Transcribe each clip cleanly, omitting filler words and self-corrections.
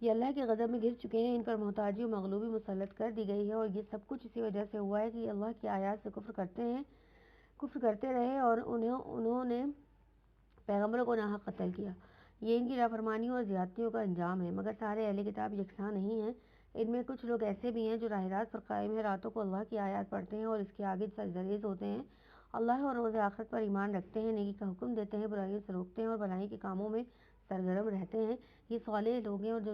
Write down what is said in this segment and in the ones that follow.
یہ اللہ کے غضب میں گر چکے ہیں، ان پر محتاجی و مغلوبی مسلط کر دی گئی ہے، اور یہ سب کچھ اسی وجہ سے ہوا ہے کہ یہ اللہ کی آیات سے کفر کرتے رہے اور انہوں نے پیغمبروں کو ناحق قتل کیا۔ یہ ان کی نافرمانیوں اور زیادتیوں کا انجام ہے۔ مگر سارے اہل کتاب یکساں نہیں ہیں، ان میں کچھ لوگ ایسے بھی ہیں جو راہ راست پر قائم ہیں، راتوں کو اللہ کی آیات پڑھتے ہیں اور اس کے آگے سجدریز ہوتے ہیں، اللہ اور روز آخرت پر ایمان رکھتے ہیں، نیکی کا حکم دیتے ہیں، برائیوں سے روکتے ہیں اور بھلائی کے کاموں میں سرگرم رہتے ہیں۔ یہ صالح لوگ ہیں، اور جو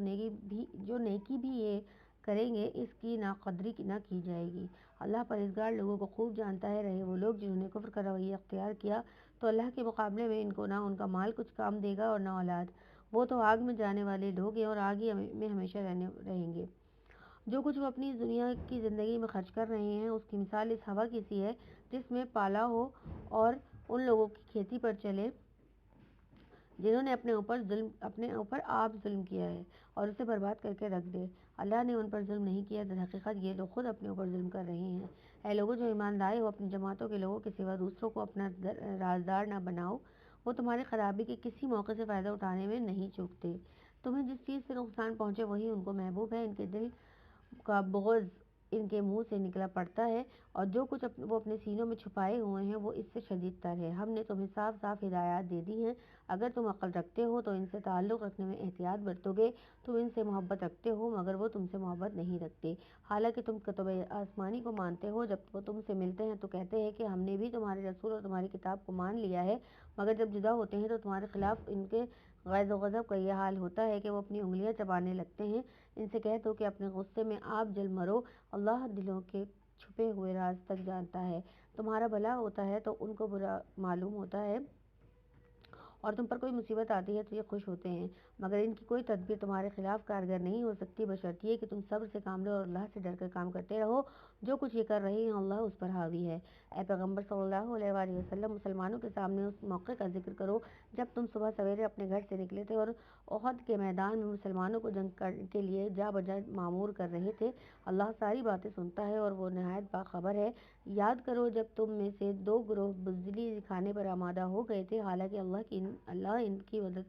نیکی بھی یہ کریں گے اس کی ناقدری نہ کی جائے گی۔ اللہ پرہیزگار لوگوں کو خوب جانتا ہے۔ رہے وہ لوگ جنہوں نے کفر کا رویہ اختیار کیا تو اللہ کے مقابلے میں ان کو نہ ان کا مال کچھ کام دے گا اور نہ اولاد، وہ تو آگ میں جانے والے لوگ ہیں اور آگ ہی میں ہمیشہ رہیں گے۔ جو کچھ وہ اپنی دنیا کی زندگی میں خرچ کر رہے ہیں اس کی مثال اس ہوا کی سی ہے جس میں پالا ہو اور ان لوگوں کی کھیتی پر چلے جنہوں نے اپنے اوپر آپ ظلم کیا ہے اور اسے برباد کر کے رکھ دے۔ اللہ نے ان پر ظلم نہیں کیا، در حقیقت یہ لوگ خود اپنے اوپر ظلم کر رہے ہیں۔ اے لوگوں جو ایمان لائے ہو، اپنی جماعتوں کے لوگوں کے سوا دوسروں کو اپنا رازدار نہ بناؤ، وہ تمہاری خرابی کے کسی موقع سے فائدہ اٹھانے میں نہیں چوکتے۔ تمہیں جس چیز سے نقصان پہنچے وہی ان کو محبوب ہے، ان کے دل کا بغض ان کے منہ سے نکلا پڑتا ہے، اور جو کچھ وہ اپنے سینوں میں چھپائے ہوئے ہیں وہ اس سے شدید تر ہے۔ ہم نے تمہیں صاف صاف ہدایات دے دی ہیں، اگر تم عقل رکھتے ہو تو ان سے تعلق رکھنے میں احتیاط برتو گے۔ تم ان سے محبت رکھتے ہو مگر وہ تم سے محبت نہیں رکھتے، حالانکہ تم کتب آسمانی کو مانتے ہو۔ جب وہ تم سے ملتے ہیں تو کہتے ہیں کہ ہم نے بھی تمہارے رسول اور تمہاری کتاب کو مان لیا ہے، مگر جب جدا ہوتے ہیں تو تمہارے خلاف ان کے غیظ و غضب کا یہ حال ہوتا ہے کہ وہ اپنی انگلیاں چبانے لگتے ہیں۔ ان سے کہہ دو کہ اپنے غصے میں آپ جل مرو، اللہ دلوں کے چھپے ہوئے راز تک جانتا ہے۔ تمہارا بھلا ہوتا ہے تو ان کو برا معلوم ہوتا ہے، اور تم پر کوئی مصیبت آتی ہے تو یہ خوش ہوتے ہیں، مگر ان کی کوئی تدبیر تمہارے خلاف کارگر نہیں ہو سکتی، بشرطیہ کہ تم صبر سے کام لو اور اللہ سے ڈر کر کام کرتے رہو۔ جو کچھ یہ کر رہے ہیں اللہ اس پر حاوی ہے۔ اے پیغمبر صلی اللہ علیہ وآلہ وسلم، مسلمانوں کے سامنے اس موقع کا ذکر کرو جب تم صبح سویرے اپنے گھر سے نکلے تھے اور احد کے میدان میں مسلمانوں کو جنگ کے لیے جا بجا معمور کر رہے تھے۔ اللہ ساری باتیں سنتا ہے اور وہ نہایت باخبر ہے۔ یاد کرو جب تم میں سے دو گروہ بزدلی دکھانے پر آمادہ ہو گئے تھے، حالانکہ اللہ ان کی مدد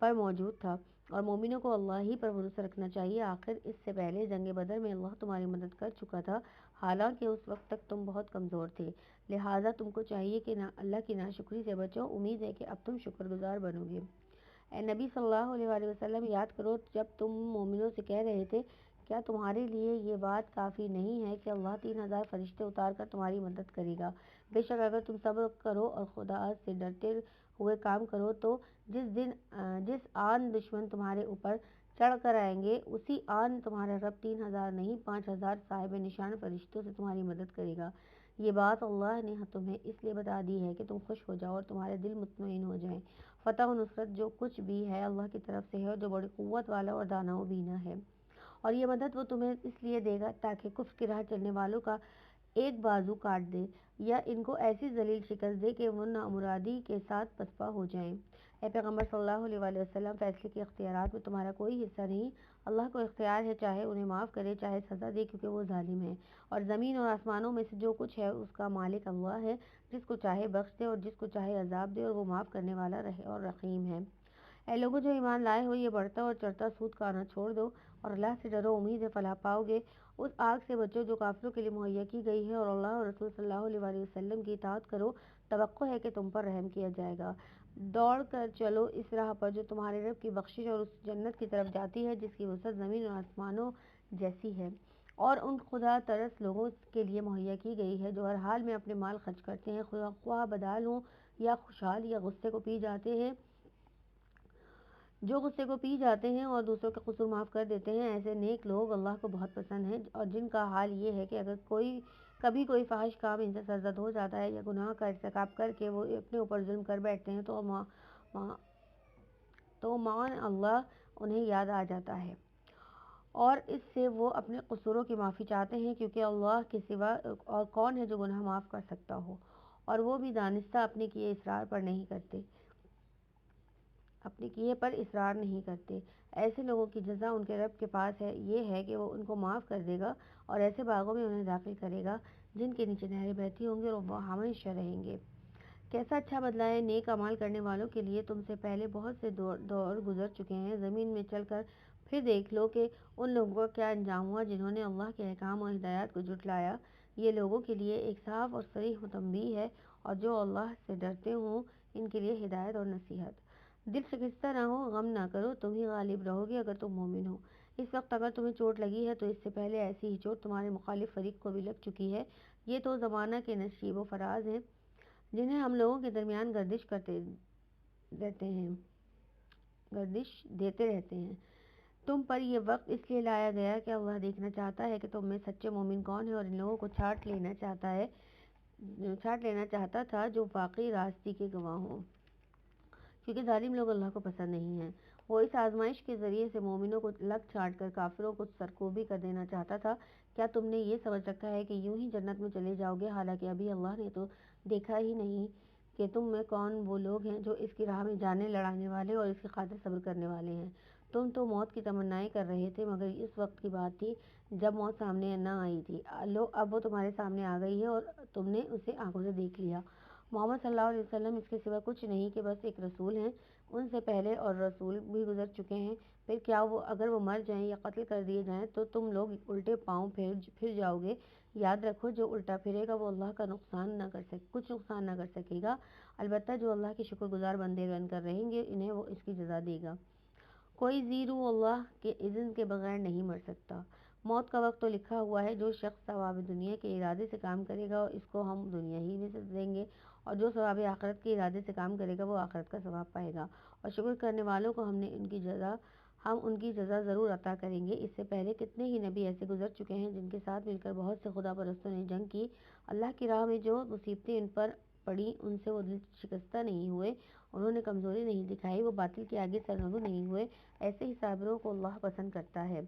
پر موجود تھا، اور مومنوں کو اللہ ہی پر بھروسہ رکھنا چاہیے۔ آخر اس سے پہلے جنگ بدر میں اللہ تمہاری مدد کر چکا تھا، حالانکہ اس وقت تک تم بہت کمزور تھے، لہٰذا تم کو چاہیے کہ اللہ کی ناشکری سے بچو۔ امید ہے کہ اب تم شکر گزار بنو گے۔ اے نبی صلی اللہ علیہ وآلہ وسلم، یاد کرو جب تم مومنوں سے کہہ رہے تھے کیا تمہارے لیے یہ بات کافی نہیں ہے کہ اللہ 3000 فرشتے اتار کر تمہاری مدد کرے گا؟ بے شک اگر تم صبر کرو اور خدا سے ڈرتے ہوئے کام کرو تو جس آن دشمن تمہارے اوپر چڑھ کر آئیں گے اسی آن تمہارا رب 3000 نہیں 5000 صاحب نشان فرشتوں سے تمہاری مدد کرے گا۔ یہ بات اللہ نے تمہیں اس لیے بتا دی ہے کہ تم خوش ہو جاؤ اور تمہارے دل مطمئن ہو جائیں۔ فتح و نصرت جو کچھ بھی ہے اللہ کی طرف سے ہے، جو بڑی قوت والا اور دانا و بینا ہے، اور یہ مدد وہ تمہیں اس لیے دے گا تاکہ کفر کی راہ چلنے والوں کا ایک بازو کاٹ دے یا ان کو ایسی ذلیل شکست دے کہ وہ نامرادی کے ساتھ پسپا ہو جائیں۔ اے پیغمبر صلی اللہ علیہ وآلہ وسلم، فیصلے کے اختیارات میں تمہارا کوئی حصہ نہیں، اللہ کو اختیار ہے چاہے انہیں معاف کرے چاہے سزا دے، کیونکہ وہ ظالم ہے۔ اور زمین اور آسمانوں میں سے جو کچھ ہے اس کا مالک اللہ ہے، جس کو چاہے بخش دے اور جس کو چاہے عذاب دے، اور وہ معاف کرنے والا اور رحیم ہے۔ اے لوگوں جو ایمان لائے ہو، یہ بڑھتا اور چڑھتا سود کھانا چھوڑ دو اور اللہ سے ڈرو، امید ہے فلاح پاؤ گے۔ اس آگ سے بچو جو کافروں کے لیے مہیا کی گئی ہے، اور اللہ اور رسول صلی اللہ علیہ وآلہ وسلم کی اطاعت کرو، توقع ہے کہ تم پر رحم کیا جائے گا۔ دوڑ کر چلو اس راہ پر جو تمہارے رب کی بخشش اور اس جنت کی طرف جاتی ہے جس کی وسعت زمین اور آسمانوں جیسی ہے، اور ان خدا ترس لوگوں کے لیے مہیا کی گئی ہے جو ہر حال میں اپنے مال خرچ کرتے ہیں، خواہ بدحال ہوں یا خوشحال، جو غصے کو پی جاتے ہیں اور دوسروں کے قصور معاف کر دیتے ہیں۔ ایسے نیک لوگ اللہ کو بہت پسند ہیں، اور جن کا حال یہ ہے کہ اگر کبھی کوئی فاحش کام ان سے سرزد ہو جاتا ہے یا گناہ کا ارتکاب کر کے وہ اپنے اوپر ظلم کر بیٹھتے ہیں تو معاذ اللہ انہیں یاد آ جاتا ہے اور اس سے وہ اپنے قصوروں کی معافی چاہتے ہیں، کیونکہ اللہ کے سوا اور کون ہے جو گناہ معاف کر سکتا ہو، اور وہ بھی دانستہ اپنے کیے پر اصرار نہیں کرتے۔ ایسے لوگوں کی جزا ان کے رب کے پاس ہے، یہ ہے کہ وہ ان کو معاف کر دے گا اور ایسے باغوں میں انہیں داخل کرے گا جن کے نیچے نہریں بہتی ہوں گی، اور وہ ہمیشہ رہیں گے۔ کیسا اچھا بدلہ ہے نیک اعمال کرنے والوں کے لیے۔ تم سے پہلے بہت سے دور گزر چکے ہیں، زمین میں چل کر پھر دیکھ لو کہ ان لوگوں کا کیا انجام ہوا جنہوں نے اللہ کے احکام اور ہدایات کو جھٹلایا۔ یہ لوگوں کے لیے ایک صاف اور صریح تنبیہ ہے، اور جو اللہ سے ڈرتے ہوں ان کے لیے ہدایت اور نصیحت۔ دل شکستہ نہ ہو، غم نہ کرو، تم ہی غالب رہو گے اگر تم مومن ہو۔ اس وقت اگر تمہیں چوٹ لگی ہے تو اس سے پہلے ایسی ہی چوٹ تمہارے مخالف فریق کو بھی لگ چکی ہے۔ یہ تو زمانہ کے نشیب و فراز ہیں جنہیں ہم لوگوں کے درمیان گردش دیتے رہتے ہیں۔ تم پر یہ وقت اس لیے لایا گیا کہ اللہ دیکھنا چاہتا ہے کہ تم میں سچے مومن کون ہیں، اور ان لوگوں کو چھانٹ لینا چاہتا تھا جو واقعی راستی کے گواہ ہوں، کیونکہ ظالم لوگ اللہ کو پسند نہیں ہیں۔ وہ اس آزمائش کے ذریعے سے مومنوں کو لگ چھانٹ کر کافروں کو سرکوبی کر دینا چاہتا تھا۔ کیا تم نے یہ سمجھ رکھا ہے کہ یوں ہی جنت میں چلے جاؤ گے، حالانکہ ابھی اللہ نے تو دیکھا ہی نہیں کہ تم میں کون وہ لوگ ہیں جو اس کی راہ میں جانیں لڑانے والے اور اس کی خاطر صبر کرنے والے ہیں۔ تم تو موت کی تمنائیں کر رہے تھے، مگر اس وقت کی بات تھی جب موت سامنے نہ آئی تھی۔ اب وہ تمہارے سامنے آ گئی ہے اور تم نے اسے آنکھوں سے دیکھ لیا۔ محمد صلی اللہ علیہ وسلم اس کے سوا کچھ نہیں کہ بس ایک رسول ہیں۔ ان سے پہلے اور رسول بھی گزر چکے ہیں۔ پھر کیا اگر وہ مر جائیں یا قتل کر دیے جائیں تو تم لوگ الٹے پاؤں پھر جاؤ گے۔ یاد رکھو، جو الٹا پھرے گا وہ اللہ کا کچھ نقصان نہ کر سکے گا، البتہ جو اللہ کے شکر گزار بندے بن کر رہیں گے انہیں وہ اس کی جزا دے گا۔ کوئی ذی روح اللہ کے اذن کے بغیر نہیں مر سکتا۔ موت کا وقت تو لکھا ہوا ہے۔ جو شخص ثواب دنیا کے ارادے سے کام کرے گا اس کو ہم دنیا ہی میں سے دیں گے، اور جو ثواب آخرت کے ارادے سے کام کرے گا وہ آخرت کا ثواب پائے گا، اور شکر کرنے والوں کو ہم ان کی جزا ضرور عطا کریں گے۔ اس سے پہلے کتنے ہی نبی ایسے گزر چکے ہیں جن کے ساتھ مل کر بہت سے خدا پرستوں نے جنگ کی۔ اللہ کی راہ میں جو مصیبتیں ان پر پڑی ان سے وہ دل شکستہ نہیں ہوئے، انہوں نے کمزوری نہیں دکھائی، وہ باطل کے آگے سرنگو نہیں ہوئے۔ ایسے ہی صابروں کو اللہ پسند کرتا ہے۔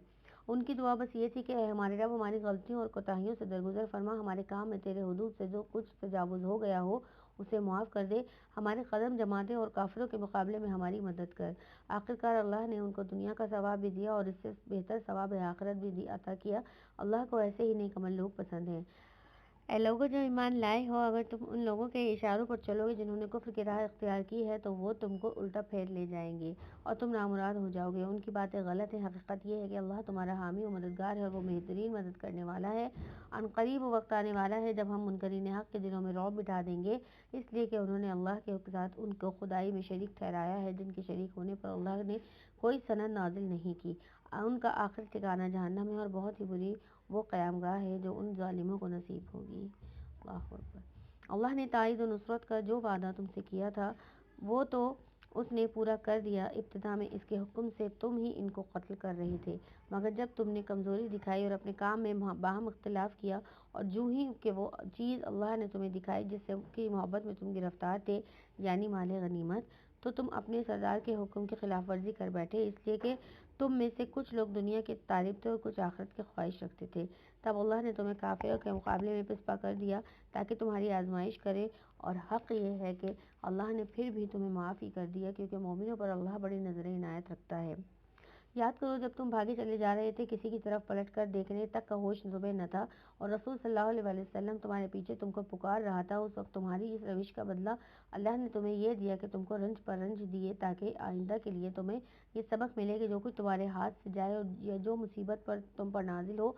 ان کی دعا بس یہ تھی کہ اے ہمارے رب، ہماری غلطیوں اور کوتاہیوں سے درگزر فرما، ہمارے کام میں تیرے حدود سے جو کچھ تجاوز ہو گیا ہو اسے معاف کر دے، ہمارے قدم جما دے اور کافروں کے مقابلے میں ہماری مدد کر۔ آخرکار اللہ نے ان کو دنیا کا ثواب بھی دیا اور اس سے بہتر ثواب آخرت بھی عطا کیا۔ اللہ کو ایسے ہی نیک عمل لوگ پسند ہیں۔ اے لوگو جو ایمان لائے ہو، اگر تم ان لوگوں کے اشاروں پر چلو گے جنہوں نے کفر کی راہ اختیار کی ہے تو وہ تم کو الٹا پھیر لے جائیں گے اور تم نامراد ہو جاؤ گے۔ ان کی باتیں غلط ہیں، حقیقت یہ ہے کہ اللہ تمہارا حامی و مددگار ہے اور وہ بہترین مدد کرنے والا ہے۔ ان قریب وہ وقت آنے والا ہے جب ہم منکرین حق کے دلوں میں رعب بٹھا دیں گے، اس لیے کہ انہوں نے اللہ کے ساتھ ان کو خدائی میں شریک ٹھہرایا ہے جن کے شریک ہونے پر اللہ نے کوئی سند نازل نہیں کی۔ ان کا آخری ٹھکانہ جہنم ہے اور بہت ہی بری وہ قیام گاہ ہے جو ان ظالموں کو نصیب ہوگی۔ اللہ اکبر۔ اللہ نے تائید و نصرت کا جو وعدہ تم سے کیا تھا وہ تو اس نے پورا کر دیا۔ ابتدا میں اس کے حکم سے تم ہی ان کو قتل کر رہے تھے، مگر جب تم نے کمزوری دکھائی اور اپنے کام میں باہم اختلاف کیا، اور جو ہی کہ وہ چیز اللہ نے تمہیں دکھائی جس سے کی محبت میں تم گرفتار تھے، یعنی مال غنیمت، تو تم اپنے سردار کے حکم کی خلاف ورزی کر بیٹھے، اس لیے کہ تم میں سے کچھ لوگ دنیا کے طالب تھے اور کچھ آخرت کی خواہش رکھتے تھے۔ تب اللہ نے تمہیں کافروں کے مقابلے میں پسپا کر دیا تاکہ تمہاری آزمائش کرے، اور حق یہ ہے کہ اللہ نے پھر بھی تمہیں معاف ہی کر دیا، کیونکہ مومنوں پر اللہ بڑی نظر عنایت رکھتا ہے۔ یاد کرو جب تم بھاگے چلے جا رہے تھے، کسی کی طرف پلٹ کر دیکھنے تک کا ہوش تمہیں نہ تھا، اور رسول صلی اللہ علیہ وسلم تمہارے پیچھے تم کو پکار رہا تھا۔ اس وقت تمہاری اس روش کا بدلہ اللہ نے تمہیں یہ دیا کہ تم کو رنج پر رنج دیے، تاکہ آئندہ کے لیے تمہیں یہ سبق ملے کہ جو کچھ تمہارے ہاتھ سے جائے یا جو مصیبت پر تم پر نازل ہو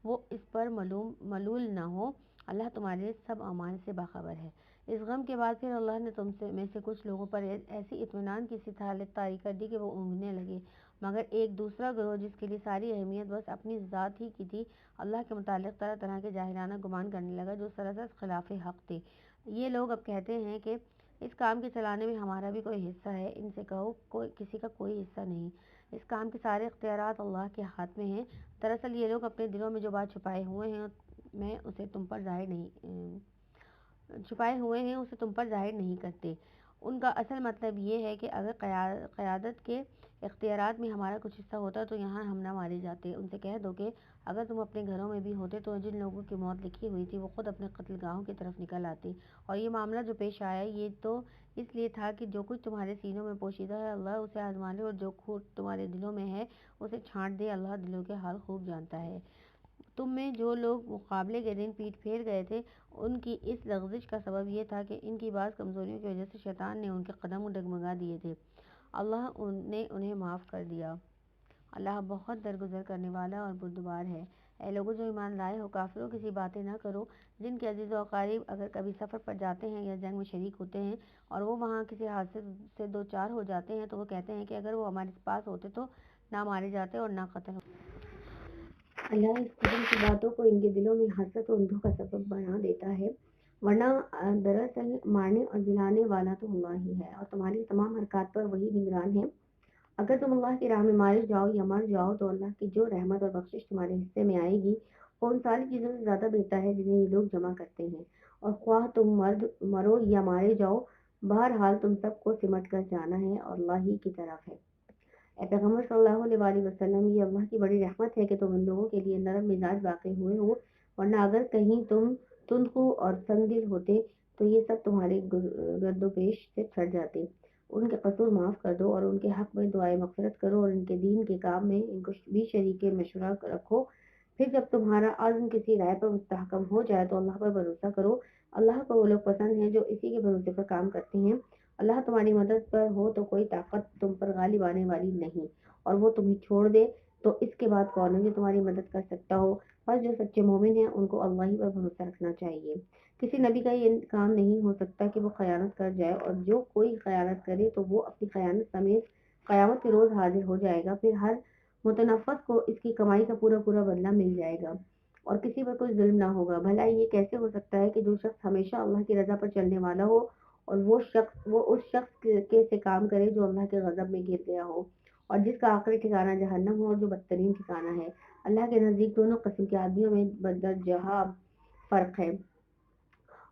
وہ اس پر ملول نہ ہو۔ اللہ تمہارے سب اعمال سے باخبر ہے۔ اس غم کے بعد پھر اللہ نے تم میں سے کچھ لوگوں پر ایسی اطمینان کی سی حالت طاری کر دی کہ وہ اونگنے لگے، مگر ایک دوسرا گروہ جس کے لیے ساری اہمیت بس اپنی ذات ہی کی تھی، اللہ کے متعلق طرح طرح کے جاہلانہ گمان کرنے لگا جو سراسر خلاف حق تھے۔ یہ لوگ اب کہتے ہیں کہ اس کام کے چلانے میں ہمارا بھی کوئی حصہ ہے۔ ان سے کہو کسی کا کوئی حصہ نہیں، اس کام کے سارے اختیارات اللہ کے ہاتھ میں ہیں۔ دراصل یہ لوگ اپنے دلوں میں جو بات چھپائے ہوئے ہیں اسے تم پر ظاہر نہیں کرتے۔ ان کا اصل مطلب یہ ہے کہ اگر قیادت کے اختیارات میں ہمارا کچھ حصہ ہوتا تو یہاں ہم نہ مارے جاتے۔ ان سے کہہ دو کہ اگر تم اپنے گھروں میں بھی ہوتے تو جن لوگوں کی موت لکھی ہوئی تھی وہ خود اپنے قتل گاہوں کی طرف نکل آتے، اور یہ معاملہ جو پیش آیا یہ تو اس لیے تھا کہ جو کچھ تمہارے سینوں میں پوشیدہ ہے اللہ اسے آزما لے، اور جو کھوٹ تمہارے دلوں میں ہے اسے چھانٹ دے۔ اللہ دلوں کے حال خوب جانتا ہے۔ تم میں جو لوگ مقابلے کے دن پیٹ پھیر گئے تھے ان کی اس لغزش کا سبب یہ تھا کہ ان کی بعض کمزوریوں کی وجہ سے شیطان نے ان کے قدم ڈگمگا دیے تھے۔ اللہ نے انہیں معاف کر دیا۔ اللہ بہت درگزر کرنے والا اور بردبار ہے۔ اے لوگوں جو ایمان لائے ہو، کافروں کی سی باتیں نہ کرو جن کے عزیز و اقارب اگر کبھی سفر پر جاتے ہیں یا جنگ میں شریک ہوتے ہیں اور وہ وہاں کسی حادثے سے دو چار ہو جاتے ہیں تو وہ کہتے ہیں کہ اگر وہ ہمارے پاس ہوتے تو نہ مارے جاتے اور نہ قتل ہوتے۔ اللہ اس قسم کی باتوں کو ان کے دلوں میں حسرت اور اندھوں کا سبب بنا دیتا ہے، ورنہ دراصل مارنے اور جلانے والا تو اللہ ہی ہے اور تمہاری تمام حرکات پر وہی نگران ہے۔ اگر تم اللہ کی راہ میں مارے جاؤ یا مر جاؤ تو اللہ کی جو رحمت اور بخشش تمہارے حصے میں آئے گی وہ ان ساری چیزوں سے زیادہ بہتر ہے جنہیں یہ لوگ جمع کرتے ہیں، اور خواہ تم مرو یا مارے جاؤ، بہرحال تم سب کو سمٹ کر جانا ہے اور اللہ ہی کی طرف ہے۔ اے پیغمبر صلی اللہ علیہ وسلم، یہ اللہ کی بڑی رحمت ہے کہ تم ان لوگوں کے لیے نرم مزاج واقع ہوئے ہو، ورنہ اگر کہیں تم تندخو اور سنگ دل ہوتے تو یہ سب تمہارے گرد و پیش سے چھٹ جاتے۔ ان کے قصور معاف کر دو اور ان کے حق میں دعائے مغفرت کرو اور ان کے دین کے کام میں ان کو بھی شریک مشورہ رکھو۔ پھر جب تمہارا عزم کسی رائے پر مستحکم ہو جائے تو اللہ پر بھروسہ کرو۔ اللہ کو وہ لوگ پسند ہیں جو اسی کے بھروسے پر کام کرتے ہیں۔ اللہ تمہاری مدد پر ہو تو کوئی طاقت تم پر غالب آنے والی نہیں، اور وہ تمہیں چھوڑ دے تو اس کے بعد کون ہے جو تمہاری مدد کر سکتا ہو؟ بس جو سچے مومن ہیں ان کو اللہ ہی پر بھروسہ رکھنا چاہیے۔ کسی نبی کا یہ کام نہیں ہو سکتا کہ وہ خیانت کر جائے، اور جو کوئی خیانت کرے تو وہ اپنی خیانت سمیت قیامت کے روز حاضر ہو جائے گا۔ پھر ہر متنفس کو اس کی کمائی کا پورا پورا بدلہ مل جائے گا اور کسی پر کوئی ظلم نہ ہوگا۔ بھلا یہ کیسے ہو سکتا ہے کہ جو شخص ہمیشہ اللہ کی رضا پر چلنے والا ہو اور وہ اس شخص کے سے کام کرے جو اللہ کے غضب میں گر گیا ہو اور جس کا آخری ٹھکانہ جہنم ہو اور جو بدترین ٹھکانہ ہے۔ اللہ کے نزدیک دونوں قسم کے آدمیوں میں بدرجہ فرق ہے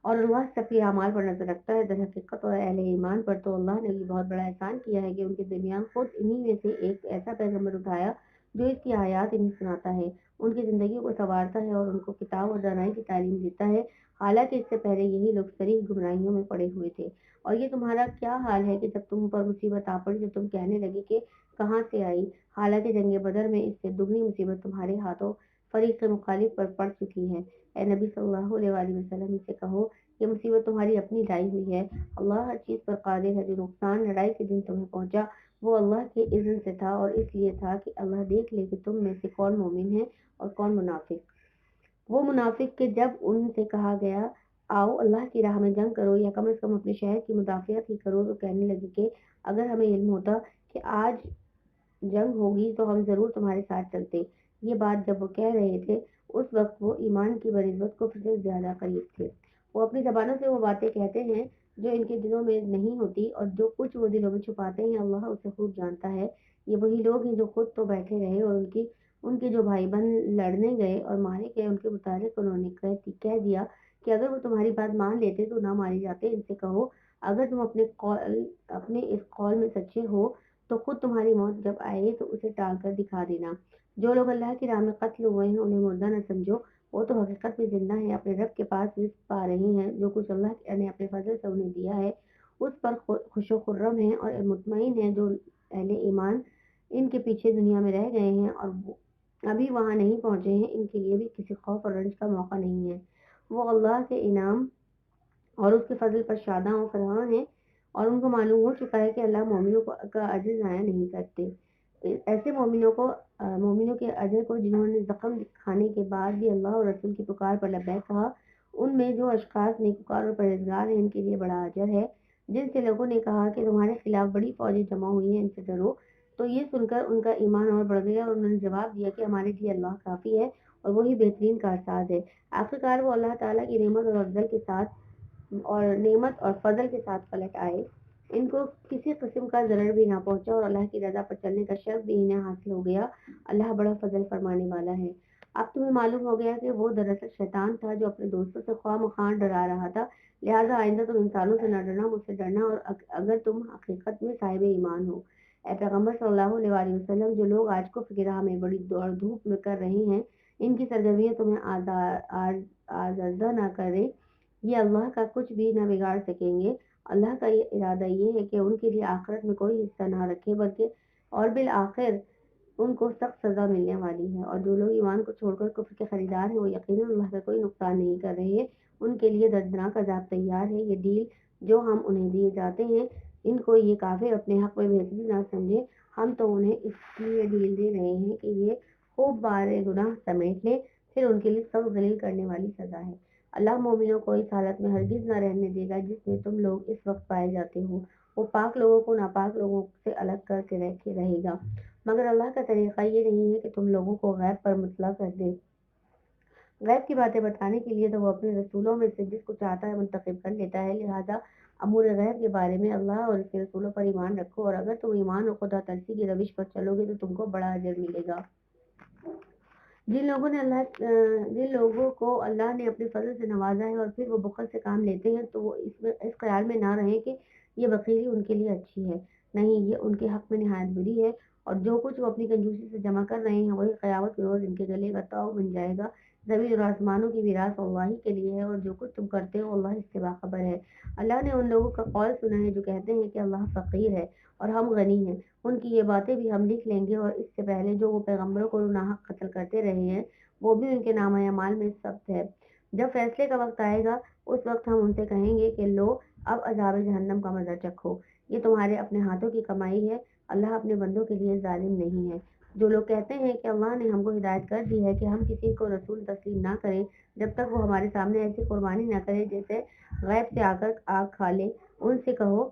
اور اللہ سب کے اعمال پر نظر رکھتا ہے۔ در حقیقت اور اہل ایمان پر تو اللہ نے یہ بہت بڑا احسان کیا ہے کہ ان کے درمیان خود انہی میں سے ایک ایسا پیغمبر اٹھایا جو اس کی آیات انہیں سناتا ہے، ان کی زندگیوں کو سنوارتا ہے اور ان کو کتاب اور دانائی کی تعلیم دیتا ہے، حالانکہ اس سے پہلے یہی لوگ صریح گمراہیوں میں پڑے ہوئے تھے۔ اور یہ تمہارا کیا حال ہے کہ جب تم پر مصیبت آ پڑی تو تم کہنے لگے کہ کہاں سے آئی، حالانکہ جنگ بدر میں اس سے دگنی مصیبت تمہارے ہاتھوں فریق مخالف پر پڑ چکی ہے۔ اے نبی صلی اللہ علیہ وسلم، سے کہو یہ مصیبت تمہاری اپنی لائی ہوئی ہے، اللہ ہر چیز پر قادر ہے۔ جو نقصان لڑائی کے دن تمہیں پہنچا وہ اللہ کے اذن سے تھا اور اس لیے تھا کہ اللہ دیکھ لے کہ تم میں سے کون مومن ہے اور کون منافق۔ وہ منافق کہ جب ان سے کہا گیا آؤ اللہ کی راہ میں جنگ کرو یا کم از کم اپنے شہر کی مدافعت ہی کرو تو کہنے لگے کہ اگر ہمیں علم ہوتا کہ آج جنگ ہوگی تو ہم ضرور تمہارے ساتھ چلتے۔ یہ بات جب وہ کہہ رہے تھے اس وقت وہ ایمان کی بنسبت کفر سے زیادہ قریب تھے۔ وہ اپنی زبانوں سے وہ باتیں کہتے ہیں جو ان کے دلوں میں نہیں ہوتی، اور جو کچھ وہ دلوں میں چھپاتے ہیں اللہ اسے خوب جانتا ہے۔ یہ وہی لوگ ہیں جو خود تو بیٹھے رہے اور ان کے جو بھائی بہن لڑنے گئے اور مارے گئے ان کے متعلق انہوں نے کہہ دیا کہ اگر وہ تمہاری بات مان لیتے تو نہ مارے جاتے۔ ان سے کہو اگر تم اپنے اس قول میں سچے ہو تو خود تمہاری موت جب آئے تو اسے ٹال کر دکھا دینا۔ جو لوگ اللہ کی راہ میں قتل ہوئے ہیں انہیں مردہ نہ سمجھو، وہ تو حقیقت میں زندہ ہیں، اپنے رب کے پاس رزق پا رہے ہیں، جو کچھ اللہ نے اپنے فضل سے انہیں دیا ہے اس پر خوش و خرم ہیں اور مطمئن ہیں۔ جو اہل ایمان ان کے پیچھے دنیا میں رہ گئے ہیں اور ابھی وہاں نہیں پہنچے ہیں، ان کے لیے بھی کسی خوف اور رنج کا موقع نہیں ہے۔ وہ اللہ کے انعام اور اس کے فضل پر شاداں و فرحاں ہیں اور ان کو معلوم ہو چکا ہے کہ اللہ مومنوں کا اجر ضائع نہیں کرتے۔ ایسے مومنوں کے اجر کو جنہوں نے زخم کھانے کے بعد بھی اللہ اور رسول کی پکار پر لبیک کہا، ان میں جو اشخاص نیکوکار اور پرہیزگار ہیں ان کے لیے بڑا اجر ہے۔ جن سے لوگوں نے کہا کہ تمہارے خلاف بڑی فوجیں جمع ہوئی ہیں، ان سے ڈرو، تو یہ سن کر ان کا ایمان اور بڑھ گیا اور انہوں نے جواب دیا کہ ہمارے لیے اللہ کافی ہے اور وہی بہترین کارساز ہے۔ آخرکار وہ اللہ تعالیٰ کی نعمت اور فضل کے ساتھ پلٹ آئے، ان کو کسی قسم کا ضرر بھی نہ پہنچا اور اللہ کی رضا پر چلنے کا شرف بھی انہیں حاصل ہو گیا۔ اللہ بڑا فضل فرمانے والا ہے۔ اب تمہیں معلوم ہو گیا کہ وہ دراصل شیطان تھا جو اپنے دوستوں سے خواہ مخواہ ڈرا رہا تھا، لہٰذا آئندہ تم انسانوں سے نہ ڈرنا، مجھ سے ڈرنا، اور اگر تم حقیقت میں صاحب ایمان ہو۔ اے پیغمبر صلی اللہ علیہ وسلم، جو لوگ آج کفر کی راہ میں بڑی دوڑ دھوپ میں کر رہے ہیں ان کی سرگرمیاں تمہیں آزردہ نہ کریں، یہ اللہ کا کچھ بھی نہ بگاڑ سکیں گے۔ اللہ کا ارادہ یہ ہے کہ ان کے لیے آخرت میں کوئی حصہ نہ رکھے بلکہ اور بالآخر ان کو سخت سزا ملنے والی ہے۔ اور جو لوگ ایمان کو چھوڑ کر کفر کے خریدار ہیں وہ یقیناً اللہ کا کوئی نقصان نہیں کر رہے، ان کے لیے دردناک عذاب تیار ہے۔ یہ ڈیل جو ہم انہیں دیے جاتے ہیں ان کو یہ کافر اپنے حق میں بہتری نہ سمجھے، ہم تو انہیں اس لیے ڈھیل دے رہے ہیں کہ یہ خوب بار گناہ سمیٹ لیں، پھر ان کے لیے سخت ذلیل کرنے والی سزا ہے۔ اللہ مومنوں کو اس حالت میں ہرگز نہ رہنے دے گا جس میں تم لوگ اس وقت پائے جاتے ہو۔ وہ پاک لوگوں کو ناپاک لوگوں سے الگ کر کے رہے گا، مگر اللہ کا طریقہ یہ نہیں ہے کہ تم لوگوں کو غیب پر مطلع کر دے۔ غیب کی باتیں بتانے کے لیے تو وہ اپنے رسولوں میں سے جس کو چاہتا ہے منتخب کر لیتا ہے، لہذا امور غیب کے بارے میں اللہ اور اس کے رسولوں پر ایمان رکھو، اور اگر تم ایمان اور خدا ترسی کی روش پر چلو گے تو تم کو بڑا اجر ملے گا۔ جن لوگوں کو اللہ نے اپنے فضل سے نوازا ہے اور پھر وہ بخل سے کام لیتے ہیں تو وہ اس خیال میں نہ رہیں کہ یہ بخیلی ان کے لیے اچھی ہے، نہیں، یہ ان کے حق میں نہایت بری ہے، اور جو کچھ وہ اپنی کنجوسی سے جمع کر رہے ہیں وہی قیامت کے روز ان کے گلے کا طوق بن جائے گا۔ زمین اور آسمانوں کی میراث اللہ ہی کے لیے ہے، اور جو کچھ تم کرتے ہو اللہ اس سے باخبر ہے۔ اللہ نے ان لوگوں کا قول سنا ہے جو کہتے ہیں کہ اللہ فقیر ہے اور ہم غنی ہیں، ان کی یہ باتیں بھی ہم لکھ لیں گے، اور اس سے پہلے جو وہ پیغمبروں کو ناحق قتل کرتے رہے ہیں وہ بھی ان کے نامہ اعمال میں ثبت ہے۔ جب فیصلے کا وقت آئے گا اس وقت ہم ان سے کہیں گے کہ لو اب عذاب جہنم کا مزہ چکھو، یہ تمہارے اپنے ہاتھوں کی کمائی ہے، اللہ اپنے بندوں کے لیے ظالم نہیں ہے۔ جو لوگ کہتے ہیں کہ اللہ نے ہم کو ہدایت کر دی ہے کہ ہم کسی کو رسول تسلیم نہ کریں جب تک وہ ہمارے سامنے ایسی قربانی نہ کرے جیسے غیب سے آ کر آگ کھا لے، ان سے کہو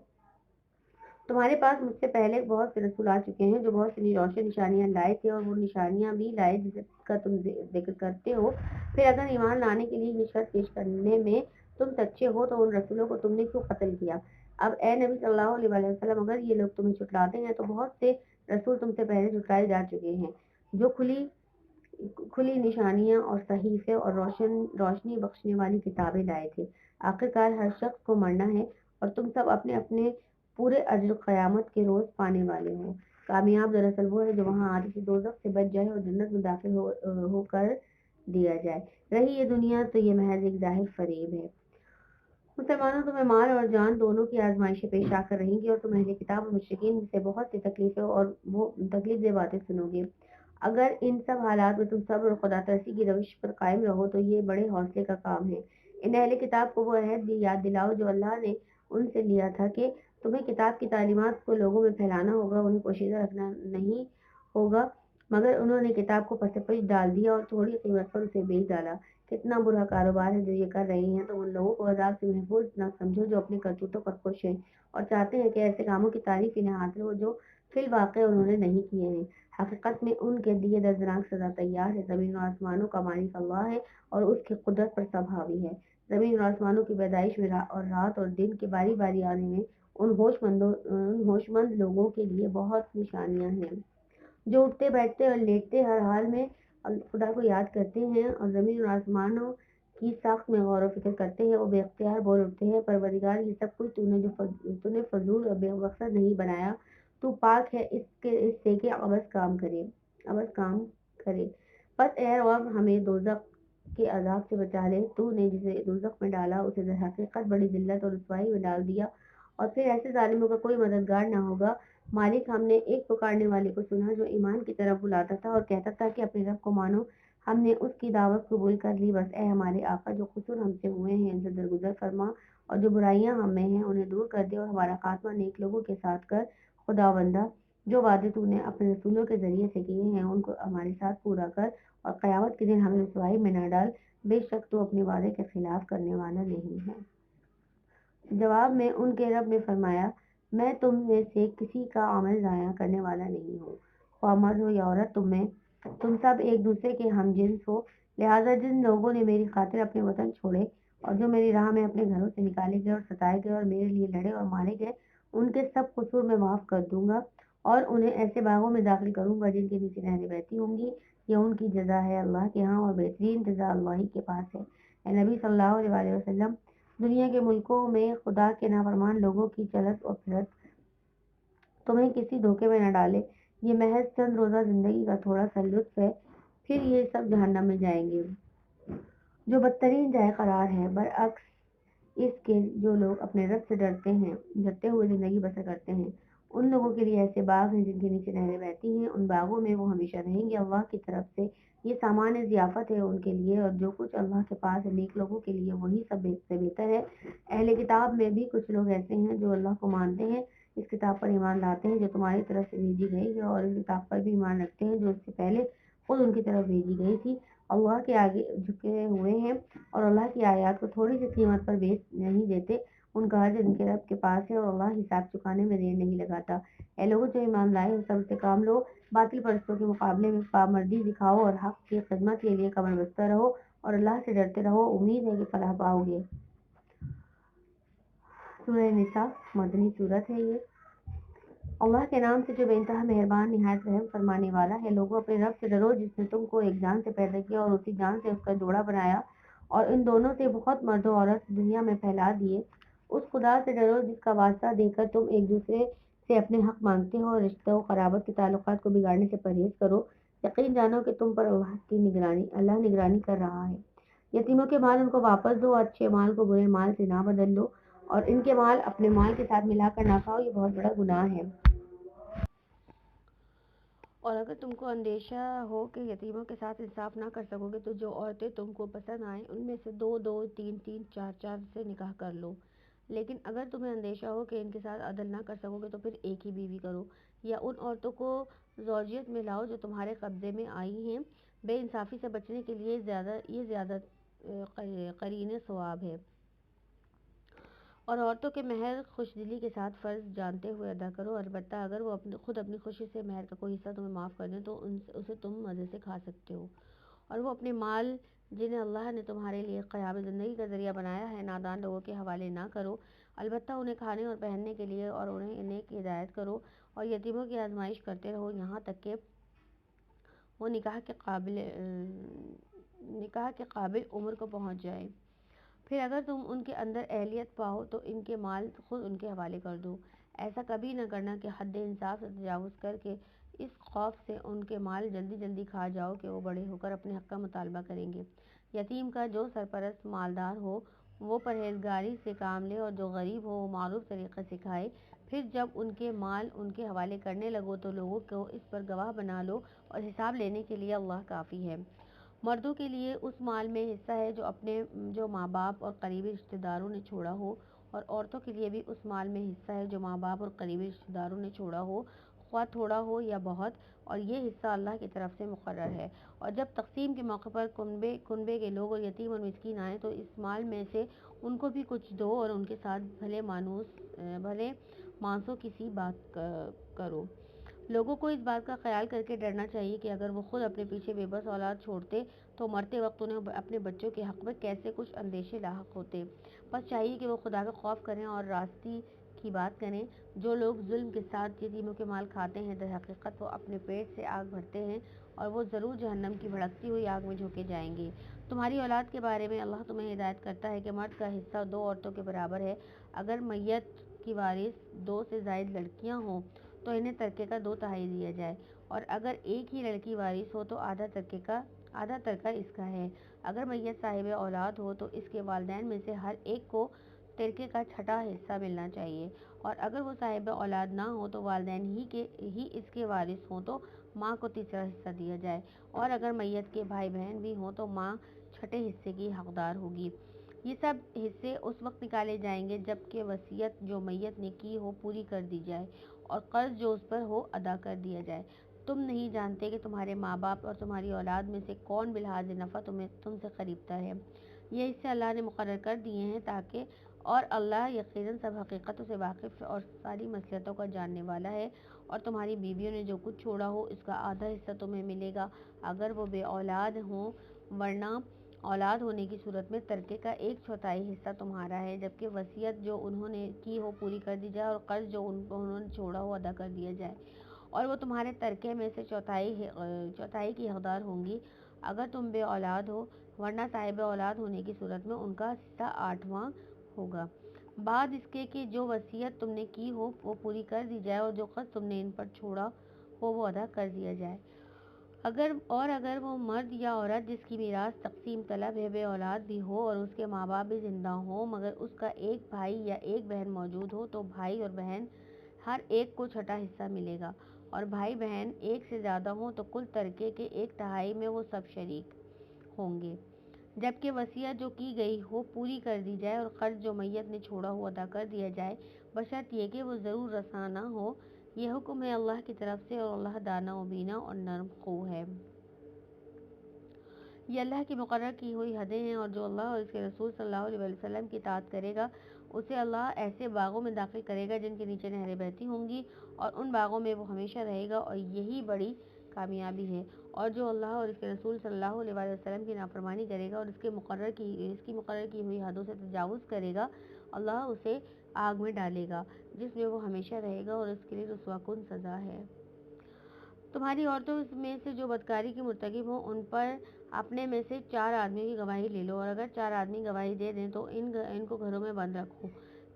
تمہارے پاس مجھ سے پہلے بہت سے رسول آ چکے ہیں جو بہت سی روشن نشانیاں لائے تھے، اور وہ نشانیاں بھی لائے جس کا تم ذکر کرتے ہو، پھر اگر ایمان لانے کے لیے یہ شرط پیش کرنے میں تم سچے ہو تو ان رسولوں کو تم نے کیوں قتل کیا؟ اب اے نبی صلی اللہ علیہ وسلم، اگر یہ لوگ تمہیں جھٹلاتے ہیں تو بہت سے رسول تم سے پہلے جھٹلائے جا چکے ہیں جو کھلی نشانیاں اور صحیفے اور روشنی بخشنے والی کتابیں لائے تھے۔ آخرکار ہر شخص کو مرنا ہے اور تم سب اپنے اپنے پورے اجر قیامت کے روز پانے والے ہو۔ کامیاب دراصل وہ ہے جو وہاں آتے سے دوزخ سے بچ جائے اور جنت میں داخل ہو کر دیا جائے۔ رہی یہ دنیا تو یہ محض ایک ظاہر فریب ہے۔ مسلمانوں تمہیں مال اور جان دونوں کی آزمائشیں پیش آ کر رہیں گی، اور تم اہل کتاب اور مشرکین سے بہت سی تکلیفیں اور وہ تکلیف دہ باتیں سنو گے۔ اگر ان سب حالات میں تم صبر اور خدا ترسی کی روش پر قائم رہو تو یہ بڑے حوصلے کا کام ہے۔ ان اہل کتاب کو وہ عہد بھی یاد دلاؤ جو اللہ نے ان سے لیا تھا کہ تمہیں کتاب کی تعلیمات کو لوگوں میں پھیلانا ہوگا، انہیں پوشیدہ رکھنا نہیں ہوگا، مگر انہوں نے کتاب کو پس پش ڈال دیا اور تھوڑی قیمت پر اسے بیچ ڈالا۔ کتنا برا کاروبار ہے جو یہ کر رہے ہیں۔ تم ان لوگوں کو عذاب سے محفوظ نہ سمجھو جو اپنے کرتوتوں پر خوش ہیں اور چاہتے ہیں کہ ایسے کاموں کی تعریف انہیں حاصل ہو جو فی الواقع انہوں نے نہیں کیے ہیں۔ حقیقت میں ان کے لیے دردناک سزا تیار ہے۔ زمین اور آسمانوں کا مالک اللہ ہے اور اس کی قدرت پر سب حاوی ہے۔ زمین اور آسمانوں کی پیدائش میں اور رات اور دن کے باری باری آنے میں ان ہوش مند لوگوں کے لیے بہت نشانیاں ہیں جو اٹھتے بیٹھتے اور لیٹتے ہر حال میں خدا کو یاد کرتے ہیں اور زمین اور آسمانوں کی ساخت میں غور و فکر کرتے ہیں۔ وہ بے اختیار بول اٹھتے ہیں، پروردگار، یہ سب کچھ تو نے فضول اور بے مقصد نہیں بنایا، تو پاک ہے اس سے کہ عبث کام کرے۔ بس اے رب، ہمیں دوزخ کے عذاب سے بچا لے۔ تو نے جسے دوزخ میں ڈالا اسے در حقیقت بڑی ذلت اور رسوائی میں ڈال دیا، اور پھر ایسے ظالموں کا کوئی مددگار نہ ہوگا۔ مالک، ہم نے ایک پکارنے والے کو سنا جو ایمان کی طرف بلاتا تھا اور کہتا تھا کہ اپنے رب کو مانو، ہم نے اس کی دعوت قبول کر لی۔ بس اے ہمارے آقا، جو قصور ہم سے ہوئے ہیں ان سے درگزر فرما، اور جو برائیاں ہم میں ہیں انہیں دور کر دے، اور ہمارا خاتمہ نیک لوگوں کے ساتھ کر۔ خداوندہ، جو وعدے تو نے اپنے رسولوں کے ذریعے سے کیے ہیں ان کو ہمارے ساتھ پورا کر، اور قیامت کے دن ہمیں رسوائی میں نہ ڈال، بے شک تو اپنے وعدے کے خلاف کرنے والا نہیں ہے۔ جواب میں ان کے رب نے فرمایا، میں تم میں سے کسی کا عمل ضائع کرنے والا نہیں ہوں، خواہ مرد ہو یا عورت، تم سب ایک دوسرے کے ہم جنس ہو، لہٰذا جن لوگوں نے میری خاطر اپنے وطن چھوڑے اور جو میری راہ میں اپنے گھروں سے نکالے گئے اور ستائے گئے اور میرے لیے لڑے اور مارے گئے، ان کے سب قصور میں معاف کر دوں گا اور انہیں ایسے باغوں میں داخل کروں گا جن کے نیچے نہریں بہتی ہوں گی۔ یہ ان کی جزا ہے اللہ کے ہاں، اور بہترین جزا اللہ ہی کے پاس ہے۔ اے نبی صلی اللہ علیہ وسلم، دنیا کے ملکوں میں خدا کے نافرمان لوگوں کی چلت و پھرت تمہیں کسی دھوکے میں نہ ڈالے۔ یہ محض چند روزہ زندگی کا تھوڑا سا لطف ہے، پھر یہ سب جہنم میں جائیں گے جو بدترین جائے قرار ہے۔ برعکس اس کے جو لوگ اپنے رب سے ڈرتے ہوئے زندگی بسر کرتے ہیں، ان لوگوں کے لیے ایسے باغ ہیں جن کے نیچے نہریں بہتی ہیں، ان باغوں میں وہ ہمیشہ رہیں گے۔ اللہ کی طرف سے یہ سامان ضیافت ہے ان کے لیے، اور جو کچھ اللہ کے پاس ہے نیک لوگوں کے لیے وہی سب سے بہتر ہے۔ اہل کتاب میں بھی کچھ لوگ ایسے ہیں جو اللہ کو مانتے ہیں اس کتاب پر ایمان لاتے ہیں جو تمہاری طرف سے بھیجی گئی ہے اور اس کتاب پر بھی ایمان رکھتے ہیں جو اس سے پہلے خود ان کی طرف بھیجی گئی تھی، اللہ کے آگے جھکے ہوئے ہیں اور اللہ کی آیات کو تھوڑی سی قیمت پر بیچ نہیں دیتے، ان کا اجر ان کے رب کے پاس ہے اور اللہ حساب چکانے میں دیر نہیں لگاتا۔ اے لوگوں جو ایمان لائے ہو، صبر سے کام لو، باطل پرستوں کے مقابلے میں پامردی دکھاؤ اور حق کی خدمت کے لیے کمر بستہ رہو اور اللہ سے ڈرتے رہو، امید ہے کہ فلاح پاؤ گے۔ سورہ نساء مدنی صورت ہے یہ۔ اللہ کے نام سے جو بے انتہا مہربان نہایت رحم فرمانے والا ہے۔ لوگوں اپنے رب سے ڈرو جس نے تم کو ایک جان سے پیدا کیا اور اسی جان سے اس کا جوڑا بنایا اور ان دونوں سے بہت مرد و عورت دنیا میں پھیلا دیے۔ اس خدا سے ڈرو جس کا واسطہ دے کر تم ایک دوسرے سے اپنے حق مانگتے ہو اور رشتہ و قرابت کے تعلقات کو بگاڑنے سے پرہیز کرو۔ یقین جانو کہ تم پر اللہ نگرانی کر رہا ہے۔ یتیموں کے مال ان کو واپس دو، اچھے مال کو برے مال سے نہ بدل لو اور ان کے مال اپنے مال کے ساتھ ملا کر نہ کھاؤ، یہ بہت بڑا گناہ ہے۔ اور اگر تم کو اندیشہ ہو کہ یتیموں کے ساتھ انصاف نہ کر سکو گے تو جو عورتیں تم کو پسند آئیں ان میں سے 2 2 3 3 4 4 سے نکاح کر لو۔ لیکن اگر تمہیں اندیشہ ہو کہ ان کے ساتھ عدل نہ کر سکو گے تو پھر ایک ہی بیوی کرو، یا ان عورتوں کو زوجیت میں لاؤ جو تمہارے قبضے میں آئی ہیں۔ بے انصافی سے بچنے کے لیے یہ زیادہ قرین ثواب ہے۔ اور عورتوں کے مہر خوش دلی کے ساتھ فرض جانتے ہوئے ادا کرو، البتہ اگر وہ خود اپنی خوشی سے مہر کا کوئی حصہ تمہیں معاف کر دیں تو اسے تم مزے سے کھا سکتے ہو۔ اور وہ اپنے مال جنہیں اللہ نے تمہارے لیے قیام زندگی کا ذریعہ بنایا ہے نادان لوگوں کے حوالے نہ کرو، البتہ انہیں کھانے اور پہننے کے لیے اور انہیں نیک ہدایت کرو اور یتیموں کی آزمائش کرتے رہو یہاں تک کہ وہ نکاح کے قابل عمر کو پہنچ جائے۔ پھر اگر تم ان کے اندر اہلیت پاؤ تو ان کے مال خود ان کے حوالے کر دو۔ ایسا کبھی نہ کرنا کہ حد انصاف سے تجاوز کر کے اس خوف سے ان کے مال جلدی جلدی کھا جاؤ کہ وہ بڑے ہو کر اپنے حق کا مطالبہ کریں گے۔ یتیم کا جو سرپرست مالدار ہو وہ پرہیزگاری سے کام لے اور جو غریب ہو وہ معروف طریقے سے کھائے۔ پھر جب ان کے مال ان کے حوالے کرنے لگو تو لوگوں کو اس پر گواہ بنا لو اور حساب لینے کے لیے اللہ کافی ہے۔ مردوں کے لیے اس مال میں حصہ ہے جو ماں باپ اور قریبی رشتہ داروں نے چھوڑا ہو، اور عورتوں کے لیے بھی اس مال میں حصہ ہے جو ماں باپ اور قریبی رشتہ داروں نے چھوڑا ہو، خواہ تھوڑا ہو یا بہت، اور یہ حصہ اللہ کی طرف سے مقرر ہے۔ اور جب تقسیم کے موقع پر کنبے کے لوگ اور یتیم اور مسکین آئیں تو اس مال میں سے ان کو بھی کچھ دو اور ان کے ساتھ بھلے مانسوں کی سی بات کرو۔ لوگوں کو اس بات کا خیال کر کے ڈرنا چاہیے کہ اگر وہ خود اپنے پیچھے بے بس اولاد چھوڑتے تو مرتے وقت انہیں اپنے بچوں کے حق میں کیسے کچھ اندیشے لاحق ہوتے۔ بس چاہیے کہ وہ خدا کا خوف کریں اور راستی کی بات کریں۔ جو لوگ ظلم کے ساتھ یتیموں کے مال کھاتے ہیں در حقیقت وہ اپنے پیٹ سے آگ بھرتے ہیں اور وہ ضرور جہنم کی بھڑکتی ہوئی آگ میں جھونکے جائیں گے۔ تمہاری اولاد کے بارے میں اللہ تمہیں ہدایت کرتا ہے کہ مرد کا حصہ 2 عورتوں کے برابر ہے۔ اگر میت کی وارث 2 سے زائد لڑکیاں ہوں تو انہیں ترکے کا 2/3 دیا جائے، اور اگر ایک ہی لڑکی وارث ہو تو آدھا ترکہ اس کا ہے۔ اگر میت صاحب اولاد ہو تو اس کے والدین میں سے ہر ایک کو ترکے کا 1/6 حصہ ملنا چاہیے، اور اگر وہ صاحب اولاد نہ ہو تو والدین ہی اس کے وارث ہوں تو ماں کو 1/3 حصہ دیا جائے، اور اگر میت کے بھائی بہن بھی ہوں تو ماں 1/6 حصے کی حقدار ہوگی۔ یہ سب حصے اس وقت نکالے جائیں گے جب کہ وصیت جو میت نے کی ہو پوری کر دی جائے اور قرض جو اس پر ہو ادا کر دیا جائے۔ تم نہیں جانتے کہ تمہارے ماں باپ اور تمہاری اولاد میں سے کون بلحاظ نفع تم سے قریب تر ہے۔ یہ حصے اللہ نے مقرر کر دیے ہیں اور اللہ یقیناً سب حقیقتوں سے واقف اور ساری مصلحتوں کا جاننے والا ہے۔ اور تمہاری بیویوں نے جو کچھ چھوڑا ہو اس کا آدھا حصہ تمہیں ملے گا اگر وہ بے اولاد ہوں، ورنہ اولاد ہونے کی صورت میں ترکے کا 1/4 حصہ تمہارا ہے، جبکہ وصیت جو انہوں نے کی ہو پوری کر دی جائے اور قرض جو انہوں نے چھوڑا ہو ادا کر دیا جائے، اور وہ تمہارے ترکے میں سے 1/4 کی حقدار ہوں گی اگر تم بے اولاد ہو، ورنہ صاحب اولاد ہونے کی صورت میں ان کا حصہ 1/8 ہوگا، بعد اس کے کہ جو وصیت تم نے کی ہو وہ پوری کر دی جائے اور جو قرض تم نے ان پر چھوڑا ہو وہ ادا کر دیا جائے۔ اگر وہ مرد یا عورت جس کی میراث تقسیم طلب ہے بے اولاد بھی ہو اور اس کے ماں باپ بھی زندہ ہوں مگر اس کا ایک بھائی یا ایک بہن موجود ہو تو بھائی اور بہن ہر ایک کو 1/6 حصہ ملے گا، اور بھائی بہن ایک سے زیادہ ہوں تو کل ترکے کے 1/3 میں وہ سب شریک ہوں گے، جبکہ وصیت جو کی گئی ہو پوری کر دی جائے اور قرض جو میت نے چھوڑا ہو ادا کر دیا جائے۔ بشرط یہ کہ وہ ضرور رساں نہ ہو۔ یہ حکم ہے اللہ کی طرف سے، اور اللہ دانا و بینا اور نرم خو ہے۔ یہ اللہ کی مقرر کی ہوئی حدیں ہیں، اور جو اللہ اور اس کے رسول صلی اللہ علیہ وسلم کی اطاعت کرے گا اسے اللہ ایسے باغوں میں داخل کرے گا جن کے نیچے نہریں بہتی ہوں گی، اور ان باغوں میں وہ ہمیشہ رہے گا، اور یہی بڑی کامیابی ہے۔ اور جو اللہ اور اس کے رسول صلی اللہ علیہ وسلم کی نافرمانی کرے گا اور اس کی مقرر کی ہوئی حدوں سے تجاوز کرے گا، اللہ اسے آگ میں ڈالے گا جس میں وہ ہمیشہ رہے گا، اور اس کے لیے رسوا کن سزا ہے۔ تمہاری عورتوں میں سے جو بدکاری کی مرتکب ہوں ان پر اپنے میں سے 4 آدمیوں کی گواہی لے لو، اور اگر 4 آدمی گواہی دے دیں تو ان کو گھروں میں بند رکھو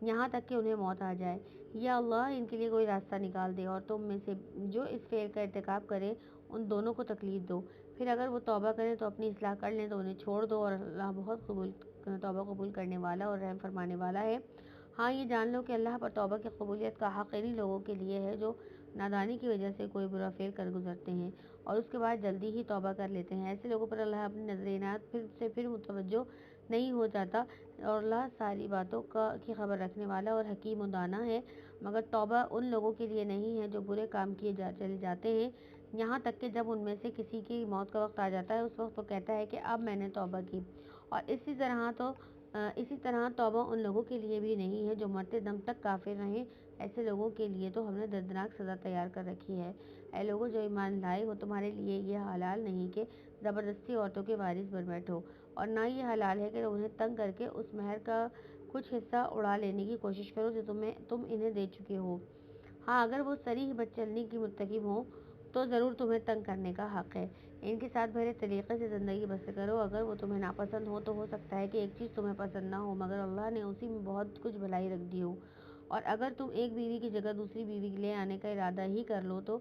یہاں تک کہ انہیں موت آ جائے، یا اللہ ان کے لیے کوئی راستہ نکال دے، اور تم میں سے جو اس فعل کا ارتکاب کرے ان دونوں کو تکلیف دو، پھر اگر وہ توبہ کریں تو اپنی اصلاح کر لیں تو انہیں چھوڑ دو، اور اللہ بہت توبہ قبول کرنے والا اور رحم فرمانے والا ہے۔ ہاں یہ جان لو کہ اللہ پر توبہ کی قبولیت کا حق انہی لوگوں کے لیے ہے جو نادانی کی وجہ سے کوئی برا فعل کر گزرتے ہیں اور اس کے بعد جلدی ہی توبہ کر لیتے ہیں۔ ایسے لوگوں پر اللہ اپنی نظر عنایت پھر متوجہ نہیں ہو جاتا، اور اللہ ساری باتوں کی خبر رکھنے والا اور حکیم و دانا ہے۔ مگر توبہ ان لوگوں کے لیے نہیں ہے جو برے کام کیے چلے جاتے ہیں، یہاں تک کہ جب ان میں سے کسی کی موت کا وقت آ جاتا ہے اس وقت وہ کہتا ہے کہ اب میں نے توبہ کی، اور اسی طرح توبہ ان لوگوں کے لیے بھی نہیں ہے جو مرتے دم تک کافر رہیں۔ ایسے لوگوں کے لیے تو ہم نے دردناک سزا تیار کر رکھی ہے۔ اے لوگوں جو ایمان لائے ہو، تمہارے لیے یہ حلال نہیں کہ زبردستی عورتوں کے وارث بن بیٹھو، اور نہ یہ حلال ہے کہ انہیں تنگ کر کے اس مہر کا کچھ حصہ اڑا لینے کی کوشش کرو جو تم انہیں دے چکے ہو۔ ہاں اگر وہ صریح بدچلنی کی مرتکب ہوں تو ضرور تمہیں تنگ کرنے کا حق ہے۔ ان کے ساتھ بھلے طریقے سے زندگی بسر کرو، اگر وہ تمہیں ناپسند ہو تو ہو سکتا ہے کہ ایک چیز تمہیں پسند نہ ہو مگر اللہ نے اسی میں بہت کچھ بھلائی رکھ دی ہو، اور اگر تم ایک بیوی کی جگہ دوسری بیوی لے آنے کا ارادہ ہی کر لو تو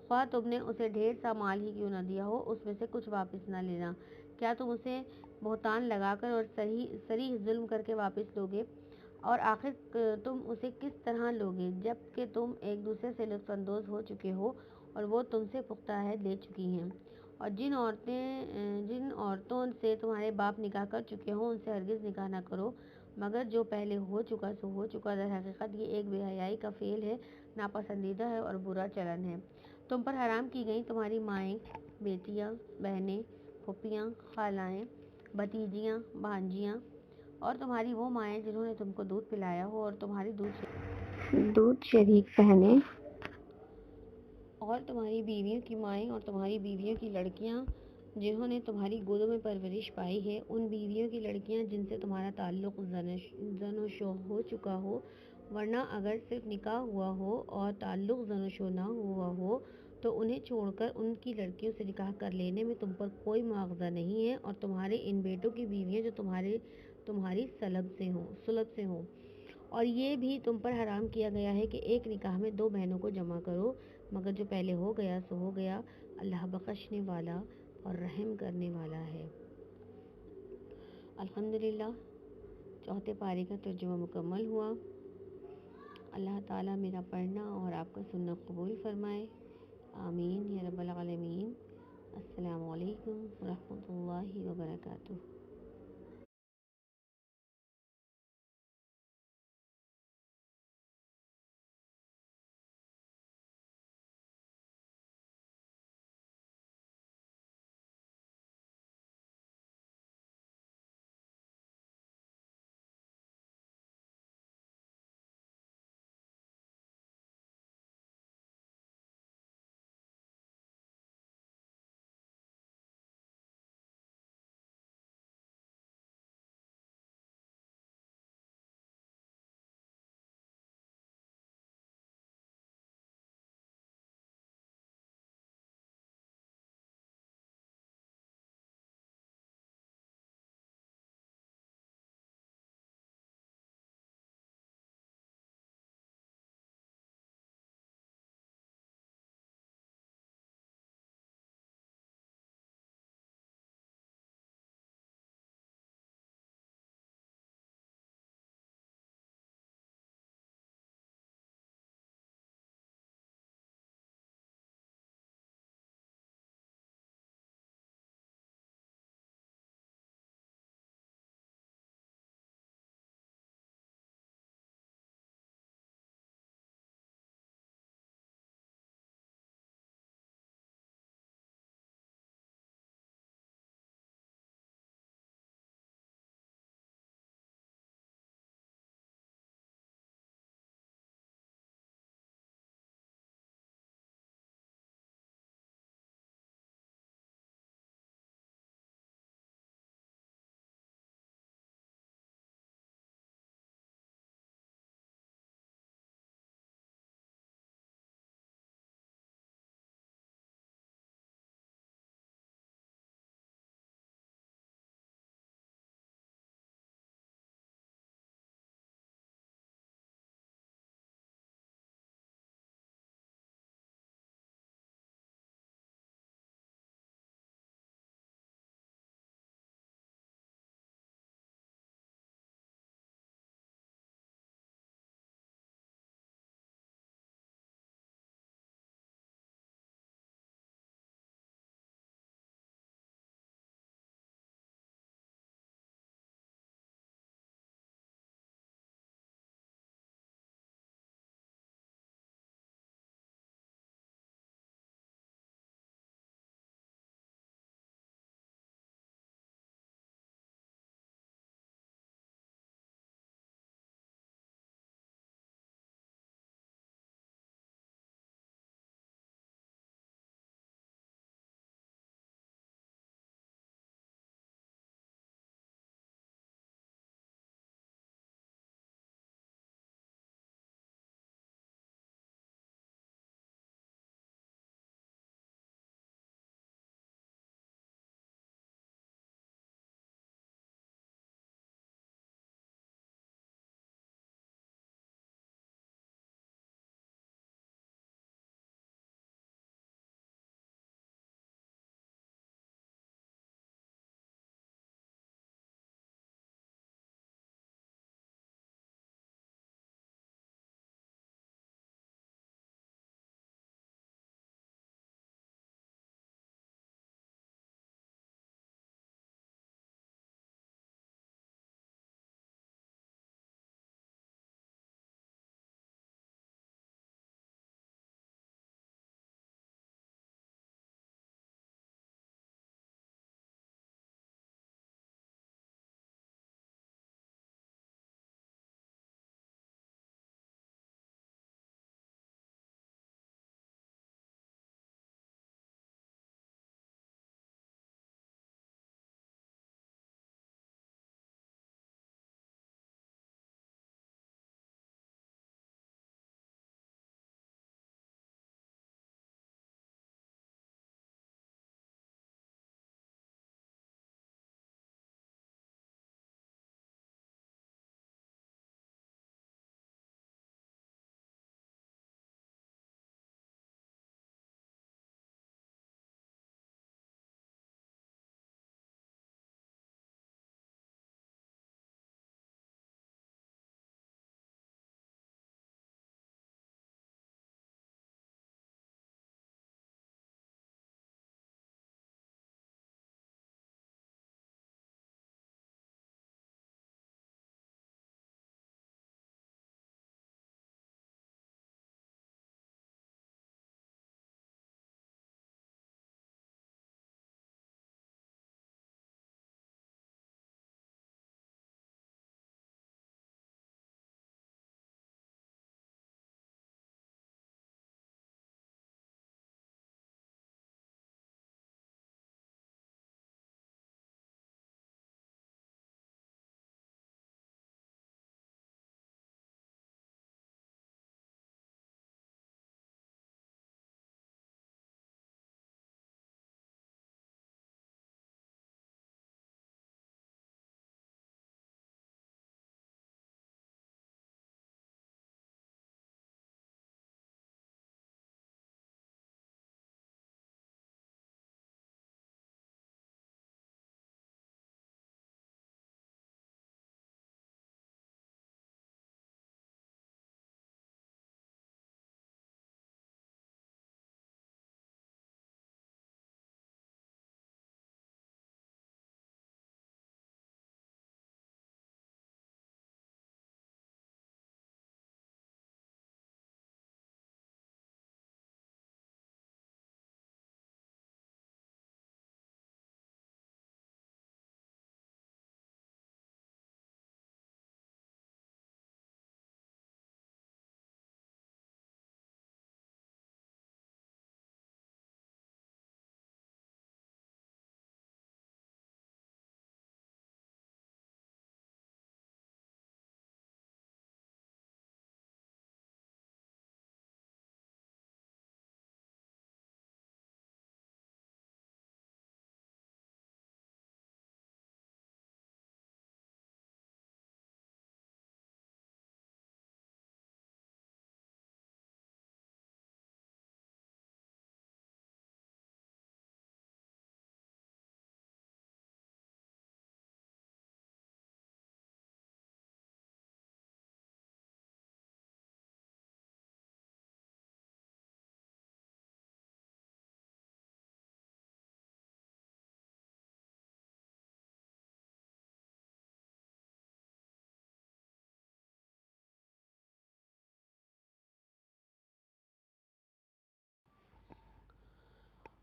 خواہ تم نے اسے ڈھیر سا مال ہی کیوں نہ دیا ہو اس میں سے کچھ واپس نہ لینا۔ کیا تم اسے بہتان لگا کر اور صریح ظلم کر کے واپس لوگے؟ اور آخر تم اسے کس طرح لوگے جب کہ تم ایک دوسرے سے لطف اندوز ہو چکے ہو اور وہ تم سے پختہ عہد لے چکی ہیں؟ اور جن عورتوں سے تمہارے باپ نکاح کر چکے ہوں ان سے ہرگز نکاح نہ کرو، مگر جو پہلے ہو چکا سو ہو چکا، در حقیقت یہ ایک بے حیائی کا فعل ہے، ناپسندیدہ ہے اور برا چلن ہے۔ تم پر حرام کی گئیں تمہاری مائیں، بیٹیاں، بہنیں، پھوپھیاں، خالائیں، بھتیجیاں، بھانجیاں، اور تمہاری وہ مائیں جنہوں نے تم کو دودھ پلایا ہو، اور تمہاری دودھ شریک بہنیں، اور تمہاری بیویوں کی مائیں اور تمہاری بیویوں کی لڑکیاں جنہوں نے تمہاری گودوں میں پرورش پائی ہے، ان بیویوں کی لڑکیاں جن سے تمہارا تعلق زن و شو ہو چکا ہو، ورنہ اگر صرف نکاح ہوا ہو اور تعلق زن و شو نہ ہوا ہو تو انہیں چھوڑ کر ان کی لڑکیوں سے نکاح کر لینے میں تم پر کوئی مواخذہ نہیں ہے، اور تمہارے ان بیٹوں کی بیویاں جو تمہاری صلب سے ہوں، اور یہ بھی تم پر حرام کیا گیا ہے کہ ایک نکاح میں 2 بہنوں کو جمع کرو، مگر جو پہلے ہو گیا سو ہو گیا، اللہ بخشنے والا اور رحم کرنے والا ہے۔ الحمدللہ، چوتھے پارے کا ترجمہ مکمل ہوا۔ اللہ تعالیٰ میرا پڑھنا اور آپ کا سننا قبول فرمائے، آمین یا رب العالمین۔ السلام علیکم ورحمۃ اللہ وبرکاتہ۔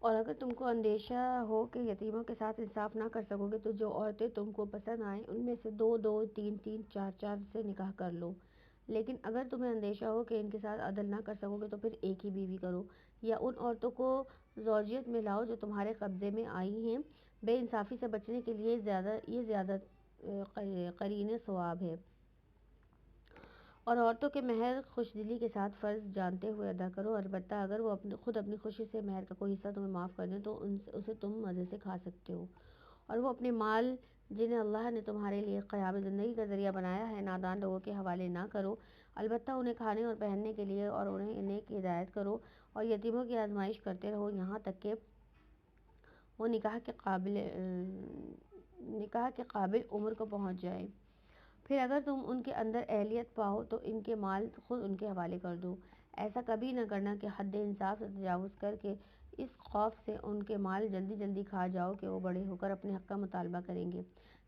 اور اگر تم کو اندیشہ ہو کہ یتیموں کے ساتھ انصاف نہ کر سکو گے تو جو عورتیں تم کو پسند آئیں ان میں سے دو دو، تین تین، چار چار سے نکاح کر لو۔ لیکن اگر تمہیں اندیشہ ہو کہ ان کے ساتھ عدل نہ کر سکو گے تو پھر ایک ہی بیوی کرو، یا ان عورتوں کو زوجیت میں لاؤ جو تمہارے قبضے میں آئی ہیں۔ بے انصافی سے بچنے کے لیے یہ زیادہ قرین ثواب ہے۔ اور عورتوں کے مہر خوش دلی کے ساتھ فرض جانتے ہوئے ادا کرو، البتہ اگر وہ خود اپنی خوشی سے مہر کا کوئی حصہ تمہیں معاف کر دیں تو اسے تم مزے سے کھا سکتے ہو۔ اور وہ اپنے مال جنہیں اللہ نے تمہارے لیے قیام زندگی کا ذریعہ بنایا ہے نادان لوگوں کے حوالے نہ کرو، البتہ انہیں کھانے اور پہننے کے لیے اور انہیں نیک ہدایت کرو، اور یتیموں کی آزمائش کرتے رہو یہاں تک کہ وہ نکاح کے قابل عمر کو پہنچ جائے۔ پھر اگر تم ان کے اندر اہلیت پاؤ تو ان کے مال خود ان کے حوالے کر دو۔ ایسا کبھی نہ کرنا کہ حد انصاف سے تجاوز کر کے اس خوف سے ان کے مال جلدی جلدی کھا جاؤ کہ وہ بڑے ہو کر اپنے حق کا مطالبہ کریں گے۔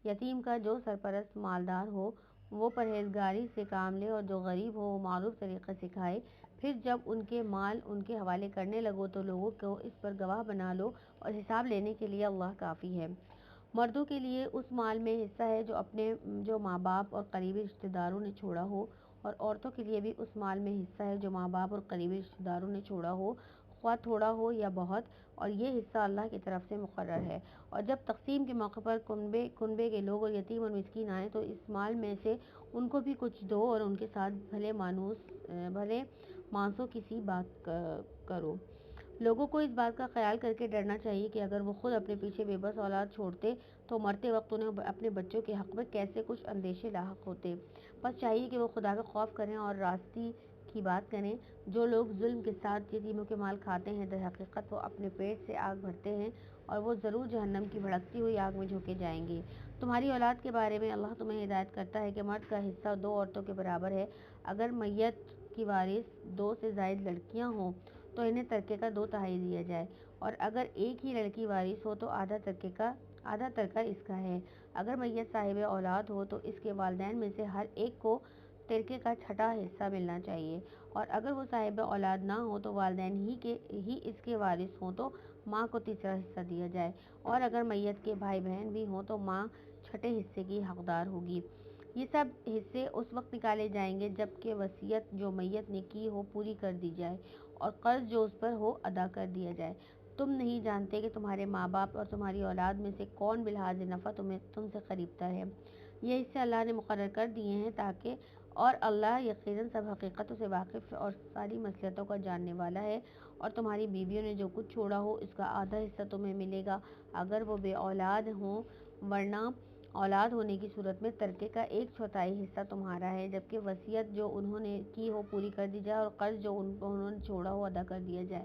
یتیم کا جو سرپرست مالدار ہو وہ پرہیزگاری سے کام لے، اور جو غریب ہو وہ معروف طریقے سکھائے۔ پھر جب ان کے مال ان کے حوالے کرنے لگو تو لوگوں کو اس پر گواہ بنا لو، اور حساب لینے کے لیے اللہ کافی ہے۔ مردوں کے لیے اس مال میں حصہ ہے جو ماں باپ اور قریبی رشتہ داروں نے چھوڑا ہو، اور عورتوں کے لیے بھی اس مال میں حصہ ہے جو ماں باپ اور قریبی رشتہ داروں نے چھوڑا ہو، خواہ تھوڑا ہو یا بہت، اور یہ حصہ اللہ کی طرف سے مقرر ہے۔ اور جب تقسیم کے موقع پر کنبے کے لوگ اور یتیم اور مسکین آئیں تو اس مال میں سے ان کو بھی کچھ دو، اور ان کے ساتھ بھلے مانسوں کی سی بات کرو۔ لوگوں کو اس بات کا خیال کر کے ڈرنا چاہیے کہ اگر وہ خود اپنے پیچھے بے بس اولاد چھوڑتے تو مرتے وقت انہیں اپنے بچوں کے حق میں کیسے کچھ اندیشے لاحق ہوتے۔ بس چاہیے کہ وہ خدا کا خوف کریں اور راستی کی بات کریں۔ جو لوگ ظلم کے ساتھ یتیموں کے مال کھاتے ہیں در حقیقت وہ اپنے پیٹ سے آگ بھرتے ہیں، اور وہ ضرور جہنم کی بھڑکتی ہوئی آگ میں جھونکے جائیں گے۔ تمہاری اولاد کے بارے میں اللہ تمہیں ہدایت کرتا ہے کہ مرد کا حصہ دو عورتوں کے برابر ہے۔ اگر میت کی وارث دو سے زائد لڑکیاں ہوں تو انہیں ترکے کا 2/3 دیا جائے، اور اگر ایک ہی لڑکی وارث ہو تو آدھا ترکہ اس کا ہے۔ اگر میت صاحب اولاد ہو تو اس کے والدین میں سے ہر ایک کو ترکے کا 1/6 حصہ ملنا چاہیے، اور اگر وہ صاحب اولاد نہ ہو تو والدین ہی اس کے وارث ہوں تو ماں کو تیسرا حصہ دیا جائے، اور اگر میت کے بھائی بہن بھی ہوں تو ماں 6 حصے کی حقدار ہوگی۔ یہ سب حصے اس وقت نکالے جائیں گے جب کہ وصیت جو میت نے کی ہو پوری کر دی جائے، اور قرض جو اس پر ہو ادا کر دیا جائے۔ تم نہیں جانتے کہ تمہارے ماں باپ اور تمہاری اولاد میں سے کون بلحاظ نفع تم سے قریب تر ہے۔ یہ حصے اللہ نے مقرر کر دیے ہیں اور اللہ یقیناً سب حقیقتوں سے واقف اور ساری مصلحتوں کا جاننے والا ہے۔ اور تمہاری بیویوں نے جو کچھ چھوڑا ہو اس کا آدھا حصہ تمہیں ملے گا اگر وہ بے اولاد ہوں، ورنہ اولاد ہونے کی صورت میں ترکے کا 1/4 حصہ تمہارا ہے، جبکہ وصیت جو انہوں نے کی ہو پوری کر دی جائے اور قرض جو انہوں نے چھوڑا ہو ادا کر دیا جائے،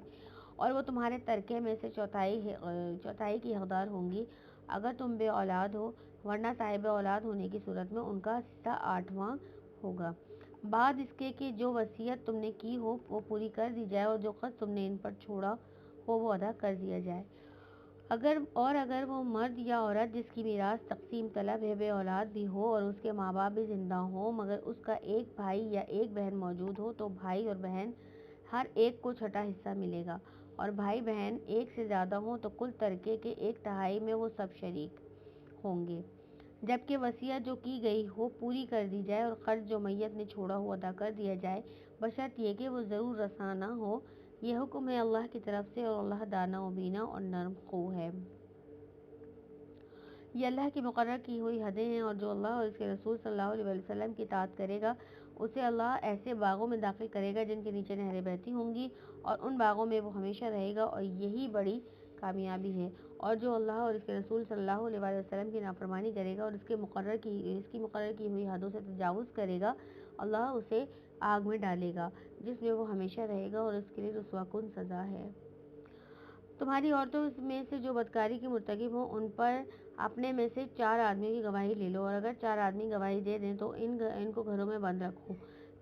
اور وہ تمہارے ترکے میں سے چوتھائی کی حقدار ہوں گی اگر تم بے اولاد ہو، ورنہ صاحب اولاد ہونے کی صورت میں ان کا حصہ 8واں ہوگا، بعد اس کے کہ جو وصیت تم نے کی ہو وہ پوری کر دی جائے اور جو قرض تم نے ان پر چھوڑا ہو وہ ادا کر دیا جائے۔ اگر وہ مرد یا عورت جس کی میراث تقسیم طلب ہے بے اولاد بھی ہو اور اس کے ماں باپ بھی زندہ ہوں مگر اس کا ایک بھائی یا ایک بہن موجود ہو تو بھائی اور بہن ہر ایک کو 1/6 حصہ ملے گا، اور بھائی بہن ایک سے زیادہ ہوں تو کل ترکے کے 1/3 میں وہ سب شریک ہوں گے، جبکہ وصیت جو کی گئی ہو پوری کر دی جائے اور قرض جو میت نے چھوڑا ہو ادا کر دیا جائے، بشرط یہ کہ وہ ضرور رساں نہ ہو۔ یہ حکم ہے اللہ کی طرف سے، اور اللہ دانا و بینا اور نرم خو ہے۔ یہ اللہ کی مقرر کی ہوئی حدیں ہیں، اور جو اللہ اور اس کے رسول صلی اللہ علیہ وسلم کی اطاعت کرے گا اسے اللہ ایسے باغوں میں داخل کرے گا جن کے نیچے نہریں بہتی ہوں گی، اور ان باغوں میں وہ ہمیشہ رہے گا، اور یہی بڑی کامیابی ہے۔ اور جو اللہ اور اس کے رسول صلی اللہ علیہ وسلم کی نافرمانی کرے گا اور اس کی مقرر کی ہوئی حدوں سے تجاوز کرے گا، اللہ اسے آگ میں ڈالے گا جس میں وہ ہمیشہ رہے گا، اور اس کے لیے رسوا کن سزا ہے۔ تمہاری عورتوں میں سے جو بدکاری کے مرتکب ہوں ان پر اپنے میں سے 4 آدمیوں کی گواہی لے لو، اور اگر 4 آدمی گواہی دے دیں تو ان کو گھروں میں بند رکھو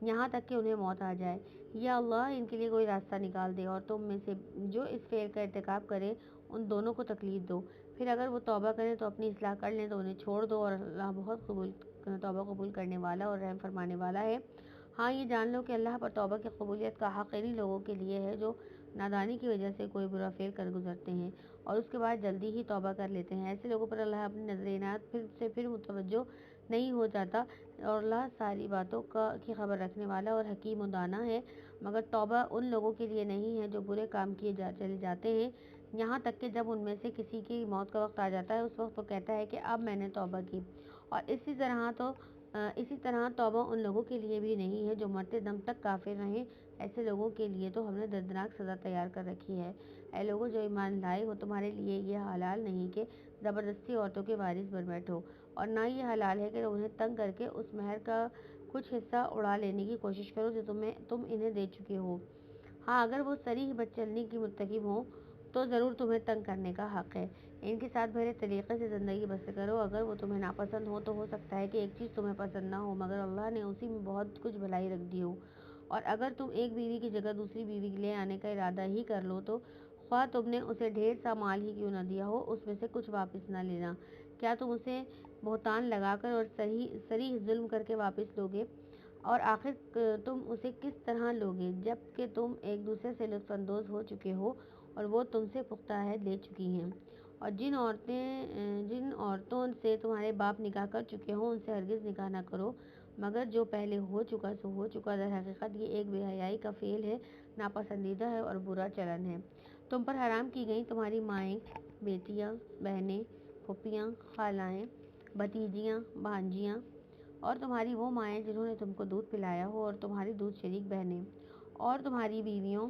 یہاں تک کہ انہیں موت آ جائے، یا اللہ ان کے لیے کوئی راستہ نکال دے، اور تم میں سے جو اس فعل کا ارتکاب کرے ان دونوں کو تکلیف دو، پھر اگر وہ توبہ کریں تو اپنی اصلاح کر لیں تو انہیں چھوڑ دو، اور اللہ بہت توبہ قبول کرنے والا اور رحم فرمانے والا ہے۔ ہاں یہ جان لو کہ اللہ پر توبہ کی قبولیت کا حق انہی لوگوں کے لیے ہے جو نادانی کی وجہ سے کوئی برا فعل کر گزرتے ہیں اور اس کے بعد جلدی ہی توبہ کر لیتے ہیں، ایسے لوگوں پر اللہ اپنی نظر عنایت پھر متوجہ نہیں ہو جاتا، اور اللہ ساری باتوں کی خبر رکھنے والا اور حکیم و دانا ہے۔ مگر توبہ ان لوگوں کے لیے نہیں ہے جو برے کام کیے چلے جاتے ہیں، یہاں تک کہ جب ان میں سے کسی کی موت کا وقت آ جاتا ہے، اس وقت وہ کہتا ہے کہ اب میں نے توبہ کی۔ اور اسی طرح توبہ ان لوگوں کے لیے بھی نہیں ہے جو مرتے دم تک کافر رہیں، ایسے لوگوں کے لیے تو ہم نے دردناک سزا تیار کر رکھی ہے۔ اے لوگوں جو ایمان لائے ہو، تمہارے لیے یہ حلال نہیں کہ زبردستی عورتوں کے وارث بن بیٹھو، اور نہ یہ حلال ہے کہ انہیں تنگ کر کے اس مہر کا کچھ حصہ اڑا لینے کی کوشش کرو جو تم انہیں دے چکے ہو۔ ہاں، اگر وہ صریح بدچلنی کی مرتکب ہوں تو ضرور تمہیں تنگ کرنے کا حق ہے، ان کے ساتھ بھلے طریقے سے زندگی بسر کرو۔ اگر وہ تمہیں ناپسند ہو سکتا ہے کہ ایک چیز تمہیں پسند نہ ہو، مگر اللہ نے اسی میں بہت کچھ بھلائی رکھ دی ہو، اور اگر تم ایک بیوی کی جگہ دوسری بیوی لے آنے کا ارادہ ہی کر لو تو خواہ تم نے اسے ڈھیر سا مال ہی کیوں نہ دیا ہو، اس میں سے کچھ واپس نہ لینا۔ کیا تم اسے بہتان لگا کر اور صریح ظلم کر کے واپس لوگے؟ اور آخر تم اسے کس طرح لوگے جب کہ تم ایک دوسرے سے لطف اندوز ہو چکے ہو اور وہ تم سے پختہ عہد لے چکی ہیں؟ اور جن عورتوں سے تمہارے باپ نکاح کر چکے ہوں ان سے ہرگز نکاح نہ کرو، مگر جو پہلے ہو چکا سو ہو چکا، در حقیقت یہ ایک بے حیائی کا فعل ہے، ناپسندیدہ ہے اور برا چلن ہے۔ تم پر حرام کی گئیں تمہاری مائیں، بیٹیاں، بہنیں، پھوپھیاں، خالائیں، بھتیجیاں، بھانجیاں، اور تمہاری وہ مائیں جنہوں نے تم کو دودھ پلایا ہو اور تمہاری دودھ شریک بہنیں، اور تمہاری بیویوں